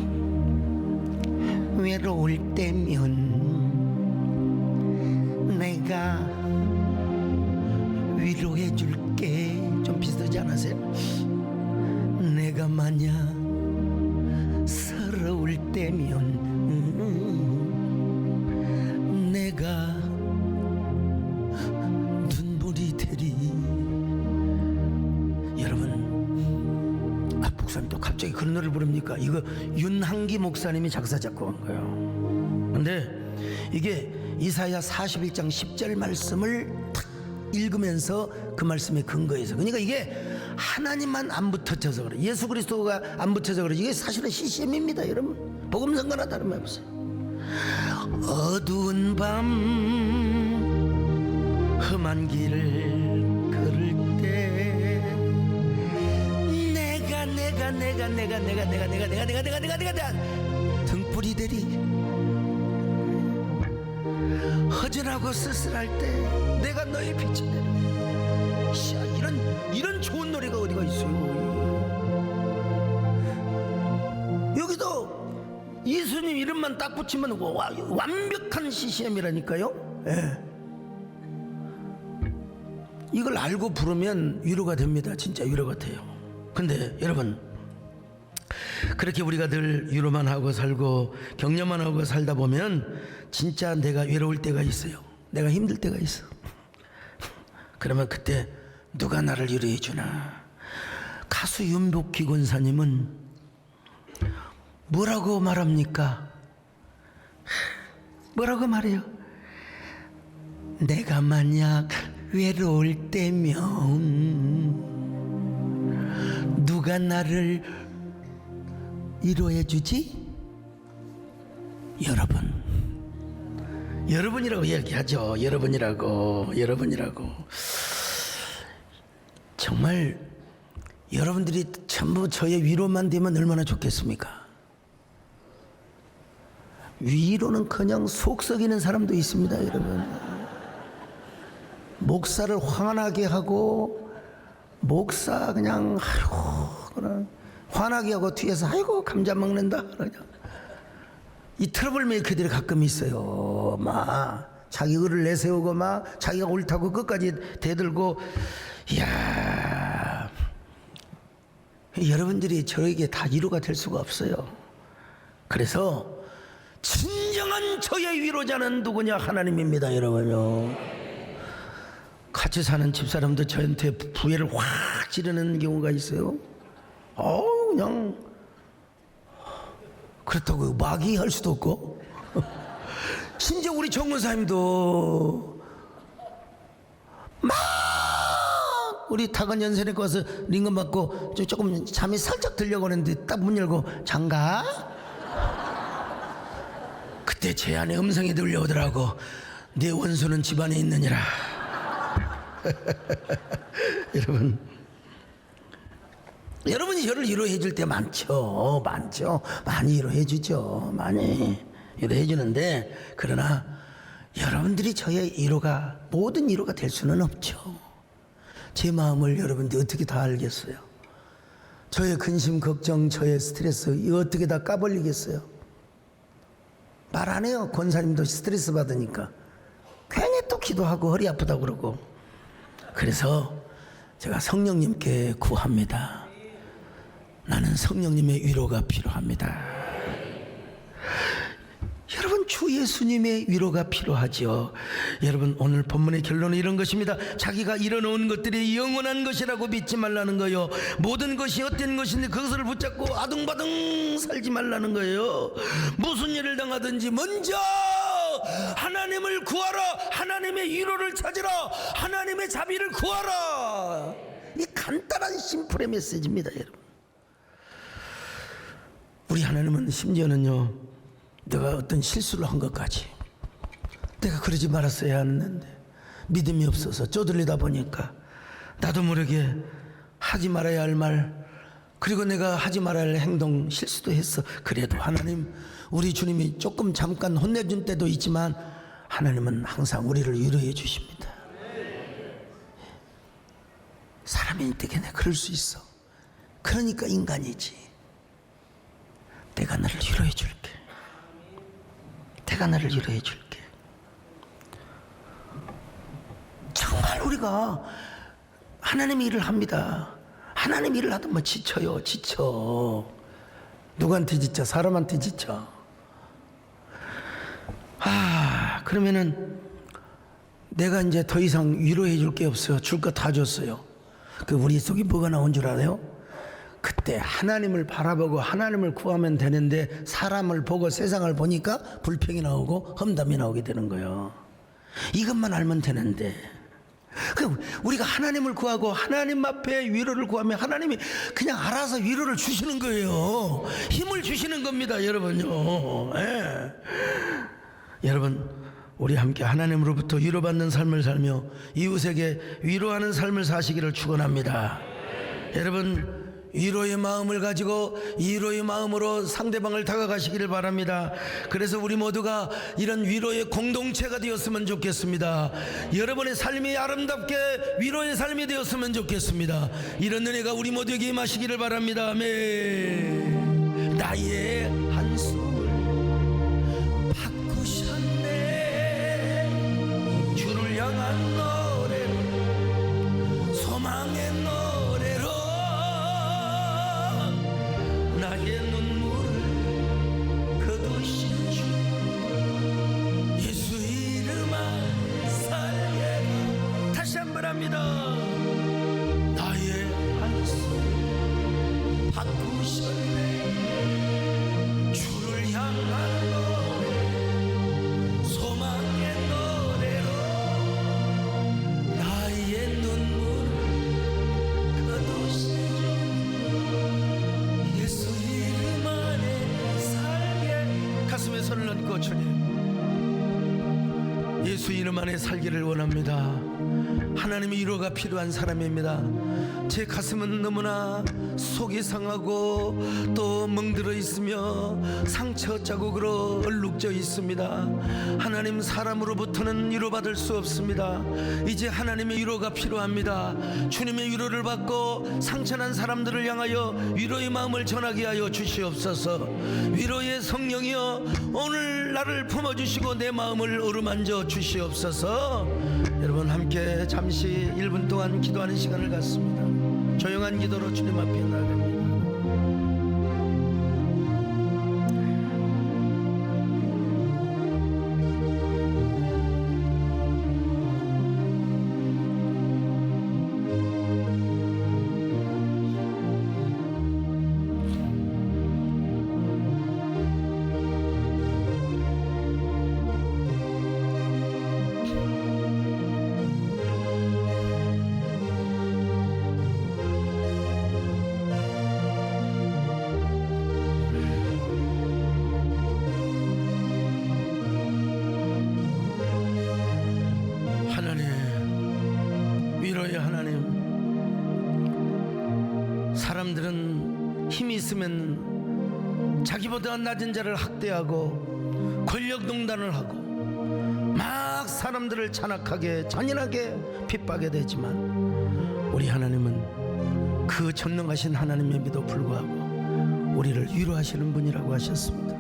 외로울 때면 내가 위로해 줄게. 좀 비슷하지 않으세요? 내가 만약 서러울 때면 내가 눈물이 되리. 여러분, 목사님도 갑자기 그런 노래를 부릅니까? 이거 윤한기 목사님이 작사 작곡한 거예요. 근데 이게 이사야 41장 10절 말씀을 탁 읽으면서 그 말씀에 근거해서, 그러니까 이게 하나님만 안 붙어져서 그래, 예수 그리스도가 안 붙어져 그래. 이게 사실은 CCM입니다 여러분. 복음성가나 다른 말 없어요. 어두운 밤 험한 길을 걸을 때 내가 등불이 되리. 허전하고 쓸쓸할 때 내가 너의 빛이 되리. 이런 좋은 노래가 어디가 있어요. 여기도 예수님 이름만 딱 붙이면 완벽한 CCM이라니까요. 예. 이걸 알고 부르면 위로가 됩니다. 진짜 위로가 돼요. 근데 여러분, 그렇게 우리가 늘 위로만 하고 살고 격려만 하고 살다 보면 진짜 내가 외로울 때가 있어요. 내가 힘들 때가 있어. 그러면 그때 누가 나를 위로해 주나. 가수 윤복희 권사님은 뭐라고 말합니까? 뭐라고 말해요? 내가 만약 외로울 때면 누가 나를 위로해 주지? 여러분이라고 얘기하죠. 여러분이라고. 정말 여러분들이 전부 저의 위로만 되면 얼마나 좋겠습니까? 위로는커녕 속 썩이는 사람도 있습니다 여러분. 목사를 화나게 하고, 목사 그냥 화나게 하고 뒤에서 아이고 감자 먹는다. 이 트러블 메이커들이 가끔 있어요. 막 자기 의를 내세우고 막 자기가 옳다고 끝까지 대들고. 이야, 여러분들이 저에게 다 위로가 될 수가 없어요. 그래서 진정한 저의 위로자는 누구냐? 하나님입니다 여러분요. 같이 사는 집사람도 저한테 부해를 확 지르는 경우가 있어요. 그냥 그렇다고 마귀할 수도 없고. 심지어 우리 정권사님도 막 우리 타건 연세대 가서 링건 받고 조금 잠이 살짝 들려고 하는데 딱 문 열고 장가? 그때 제 안에 음성이 들려오더라고. 내 원수는 집안에 있느니라. 여러분이 저를 위로해 줄 때 많죠. 많이 위로해 주죠. 많이 위로해 주는데, 그러나 여러분들이 저의 위로가, 모든 위로가 될 수는 없죠. 제 마음을 여러분들이 어떻게 다 알겠어요? 저의 근심, 걱정, 저의 스트레스 이거 어떻게 다 까버리겠어요? 말 안 해요. 권사님도 스트레스 받으니까 괜히 또 기도하고 허리 아프다고 그러고. 그래서 제가 성령님께 구합니다. 나는 성령님의 위로가 필요합니다. 여러분, 주 예수님의 위로가 필요하죠. 여러분, 오늘 본문의 결론은 이런 것입니다. 자기가 이뤄놓은 것들이 영원한 것이라고 믿지 말라는 거예요. 모든 것이 헛된 것인데 그것을 붙잡고 아둥바둥 살지 말라는 거예요. 무슨 일을 당하든지 먼저 하나님을 구하라. 하나님의 위로를 찾으라. 하나님의 자비를 구하라. 이 간단한 심플의 메시지입니다 여러분. 우리 하나님은 심지어는요, 내가 어떤 실수를 한 것까지 내가 그러지 말았어야 하는데 믿음이 없어서 쪼들리다 보니까 나도 모르게 하지 말아야 할 말, 그리고 내가 하지 말아야 할 행동 실수도 했어. 그래도 하나님, 우리 주님이 조금 잠깐 혼내준 때도 있지만 하나님은 항상 우리를 위로해 주십니다. 사람이 되겠네. 그럴 수 있어. 그러니까 인간이지. 내가 너를 위로해 줄게. 내가 너를 위로해 줄게. 정말 우리가 하나님의 일을 합니다. 하나님 일을 하다 뭐 지쳐요. 지쳐. 누구한테 지쳐? 사람한테 지쳐. 그러면은 내가 이제 더 이상 위로해 줄 게 없어요. 줄 거 다 줬어요. 그 우리 속에 뭐가 나온 줄 알아요? 그때 하나님을 바라보고 하나님을 구하면 되는데 사람을 보고 세상을 보니까 불평이 나오고 험담이 나오게 되는 거예요. 이것만 알면 되는데 우리가 하나님을 구하고 하나님 앞에 위로를 구하면 하나님이 그냥 알아서 위로를 주시는 거예요. 힘을 주시는 겁니다, 여러분요. 예. 여러분, 우리 함께 하나님으로부터 위로받는 삶을 살며 이웃에게 위로하는 삶을 사시기를 축원합니다. 여러분, 위로의 마음을 가지고 위로의 마음으로 상대방을 다가가시기를 바랍니다. 그래서 우리 모두가 이런 위로의 공동체가 되었으면 좋겠습니다. 여러분의 삶이 아름답게 위로의 삶이 되었으면 좋겠습니다. 이런 은혜가 우리 모두에게 임하시기를 바랍니다. 아멘. 나의 한숨을 바꾸셨네. 주를 향한 노래로, 소망의 노래로 나의 눈물을 거두신 주 예수 이름 안에 살게. 다시 한번 합니다. 나의 한숨 바꾸셨네. 주를 향한 노래, 소망의 노래로 나의 눈물을 거두신 예수 이름 안에 살게. 가슴에 손을 얹고 주님, 예수 이름 안에 살기를 원합니다. 하나님의 위로가 필요한 사람입니다. 제 가슴은 너무나 속이 상하고 또 멍들어 있으며 상처 자국으로 얼룩져 있습니다. 하나님, 사람으로부터는 위로받을 수 없습니다. 이제 하나님의 위로가 필요합니다. 주님의 위로를 받고 상처난 사람들을 향하여 위로의 마음을 전하게 하여 주시옵소서. 위로의 성령이여, 오늘 나를 품어주시고 내 마음을 어루만져 주시옵소서. 여러분, 함께 잠시 1분 동안 기도하는 시간을 갖습니다. 조용한 기도로 주님 앞에 나아갑니다. 사람들은 힘이 있으면 자기보다 낮은 자를 학대하고 권력농단을 하고 막 사람들을 잔악하게 잔인하게 핍박하게 되지만 우리 하나님은 그 전능하신 하나님임에도 불구하고 우리를 위로하시는 분이라고 하셨습니다.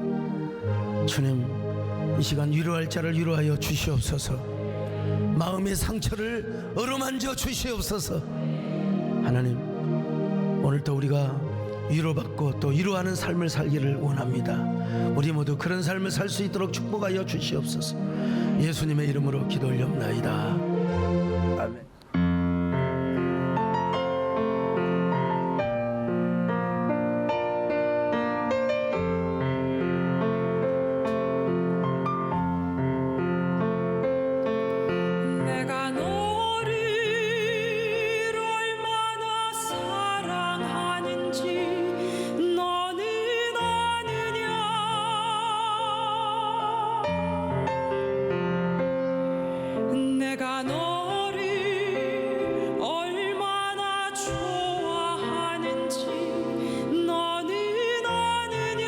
주님, 이 시간 위로할 자를 위로하여 주시옵소서. 마음의 상처를 어루만져 주시옵소서. 하나님, 오늘도 우리가 위로받고 또 위로하는 삶을 살기를 원합니다. 우리 모두 그런 삶을 살 수 있도록 축복하여 주시옵소서. 예수님의 이름으로 기도 올려옵나이다. 아멘. 내가 너를 얼마나 좋아하는지 너는 아느냐.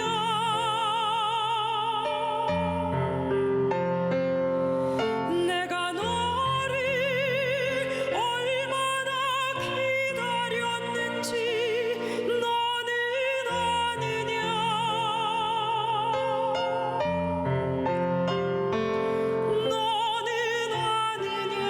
내가 너를 얼마나 기다렸는지 너는 아느냐. 너는 아느냐.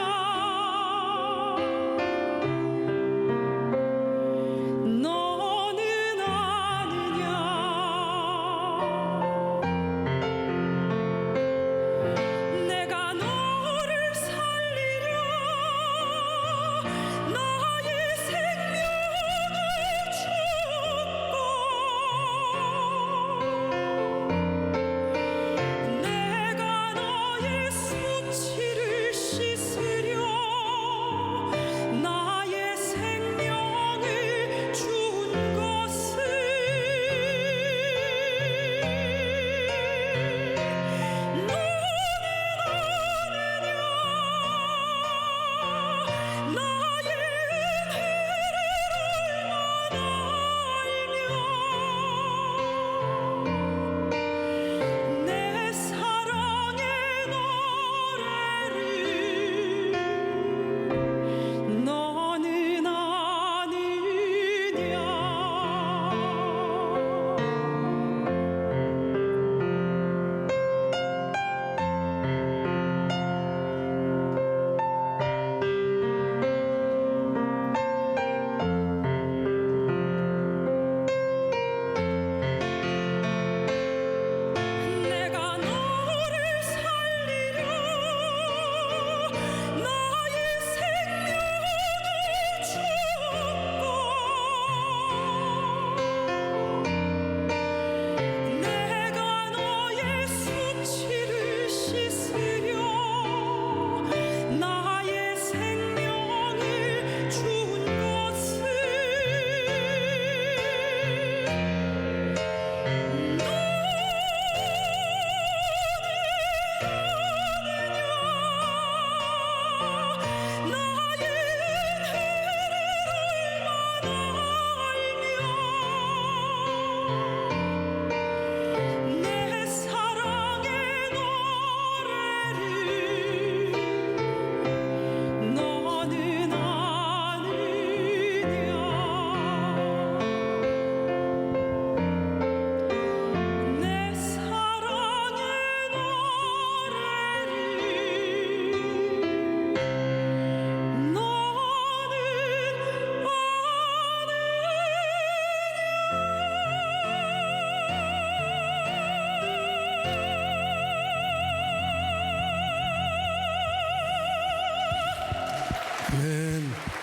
아멘.